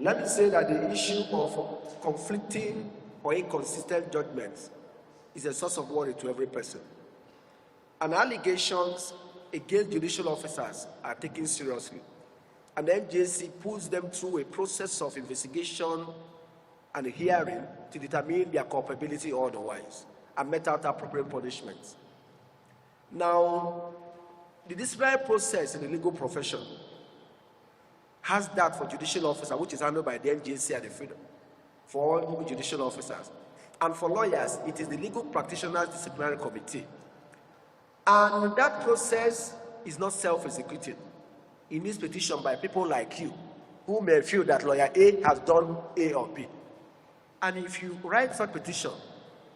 Let me say that the issue of conflicting or inconsistent judgments is a source of worry to every person. And allegations against judicial officers are taken seriously. And the NJC puts them through a process of investigation and a hearing to determine their culpability or otherwise, and met out appropriate punishments. Now, the disciplinary process in the legal profession has that for judicial officers, which is handled by the NJC and the Freedom, for all judicial officers. And for lawyers, it is the Legal Practitioners Disciplinary Committee. And that process is not self-executing. It needs petition by people like you, who may feel that lawyer A has done A or B. And if you write such petition,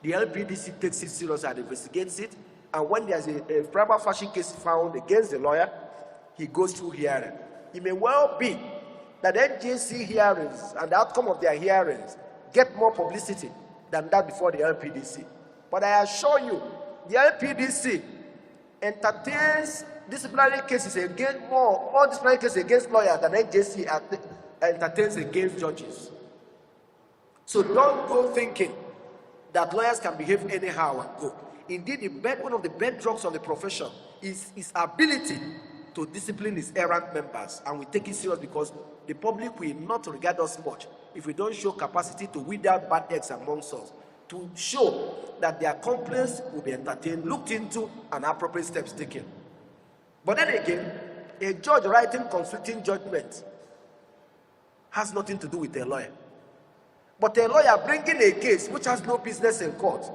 the LPDC takes it seriously and investigates it. And when there's a prima facie case found against the lawyer, he goes through hearing. It may well be that NJC hearings and the outcome of their hearings get more publicity than that before the LPDC. But I assure you, the LPDC entertains disciplinary cases against more disciplinary cases against lawyers than NJC entertains against judges. So don't go thinking that lawyers can behave anyhow and go. Indeed, one of the bedrocks of the profession is his ability to discipline his errant members, and we take it serious because the public will not regard us much if we don't show capacity to weed out bad eggs amongst us, to show that their complaints will be entertained, looked into, and appropriate steps taken. But then again, a judge writing conflicting judgments has nothing to do with a lawyer. But a lawyer bringing a case which has no business in court,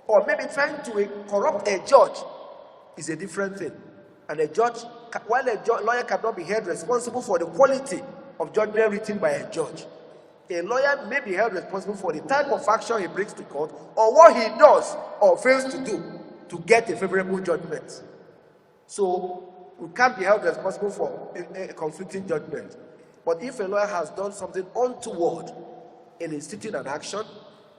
or maybe trying to corrupt a judge, is a different thing. And a judge, while a lawyer cannot be held responsible for the quality of judgment written by a judge, a lawyer may be held responsible for the type of action he brings to court, or what he does or fails to do to get a favorable judgment. So we can't be held responsible for a conflicting judgment. But if a lawyer has done something untoward in instituting an action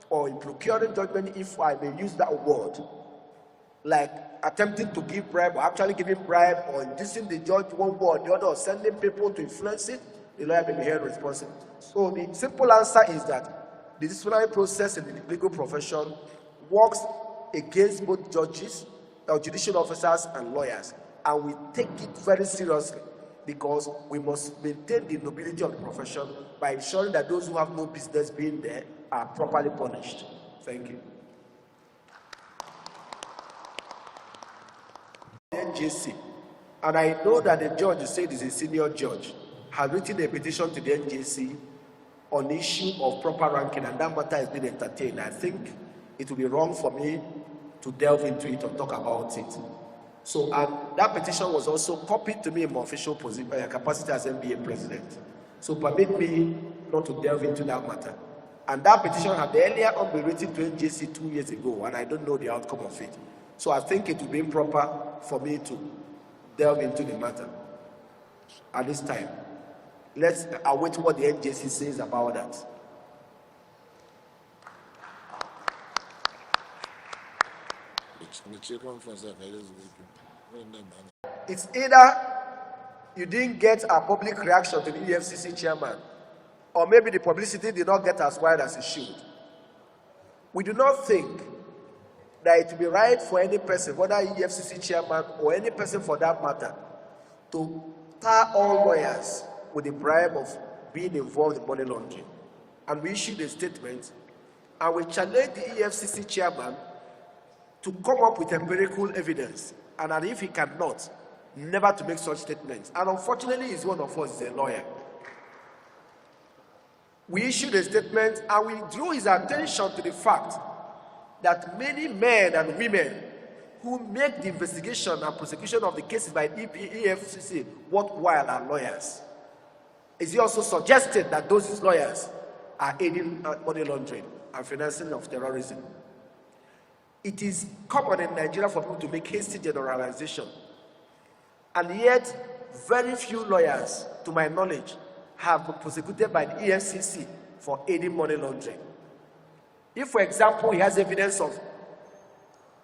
or in procuring judgment, if I may use that word, like attempting to give bribe or actually giving bribe or inducing the judge one way or the other or sending people to influence it, the lawyer may be held responsible. So the simple answer is that the disciplinary process in the legal profession works against both judges, judicial officers and lawyers, and we take it very seriously because we must maintain the nobility of the profession by ensuring that those who have no business being there are properly punished. Thank you. NJC, and I know that the judge you said is a senior judge, has written a petition to the NJC on the issue of proper ranking, and that matter has been entertained. I think it would be wrong for me to delve into it or talk about it. So, and that petition was also copied to me in my official capacity as NBA president. So permit me not to delve into that matter. And that petition had earlier on been written to NJC 2 years ago, and I don't know the outcome of it. So I think it would be improper for me to delve into the matter at this time. Let's await what the NJC says about that. It's either you didn't get a public reaction to the EFCC chairman, or maybe the publicity did not get as wide as it should. We do not think that it would be right for any person, whether EFCC chairman or any person for that matter, to tar all lawyers with the bribe of being involved in money laundering. And we issued a statement, and we challenged the EFCC chairman to come up with empirical evidence, and that if he cannot, never to make such statements. And unfortunately, he's one of us, he's a lawyer. We issued a statement, and we drew his attention to the fact that many men and women who make the investigation and prosecution of the cases by EFCC worthwhile are lawyers. Is he also suggested that those lawyers are aiding money laundering and financing of terrorism? It is common in Nigeria for people to make hasty generalization, and yet very few lawyers, to my knowledge, have been prosecuted by the EFCC for aiding money laundering. If, for example, he has evidence of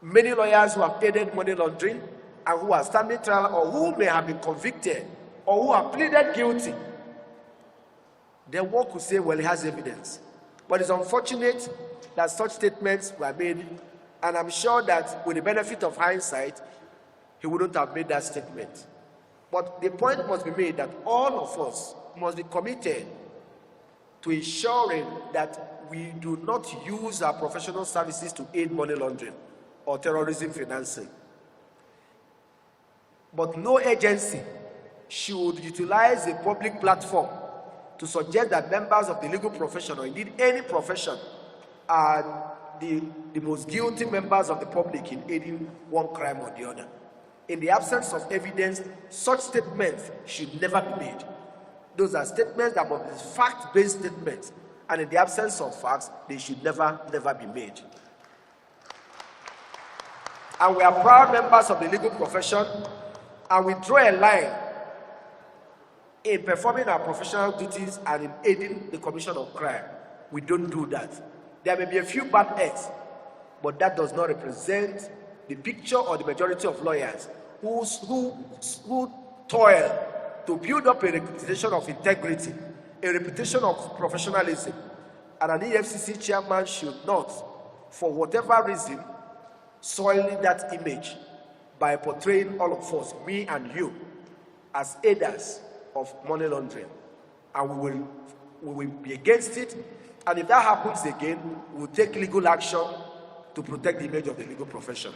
many lawyers who have aided money laundering and who are standing trial or who may have been convicted or who have pleaded guilty, then one could say, well, he has evidence. But it's unfortunate that such statements were made, and I'm sure that with the benefit of hindsight, he wouldn't have made that statement. But the point must be made that all of us must be committed to ensuring that we do not use our professional services to aid money laundering or terrorism financing. But no agency should utilize a public platform to suggest that members of the legal profession, or indeed any profession, are the most guilty members of the public in aiding one crime or the other. In the absence of evidence, such statements should never be made. Those are statements that must be fact-based statements, and in the absence of facts, they should never be made. And we are proud members of the legal profession, and we draw a line in performing our professional duties and in aiding the commission of crime. We don't do that. There may be a few bad eggs, but that does not represent the picture or the majority of lawyers who toil to build up a reputation of integrity, a reputation of professionalism. And an EFCC chairman should not, for whatever reason, soil that image by portraying all of us, me and you, as aiders of money laundering. And we will be against it. And if that happens again, we will take legal action to protect the image of the legal profession.